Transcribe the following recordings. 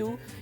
to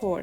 4۔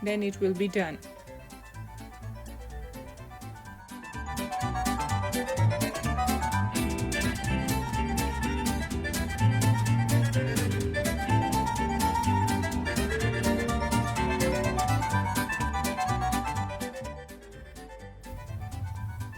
then it will be done۔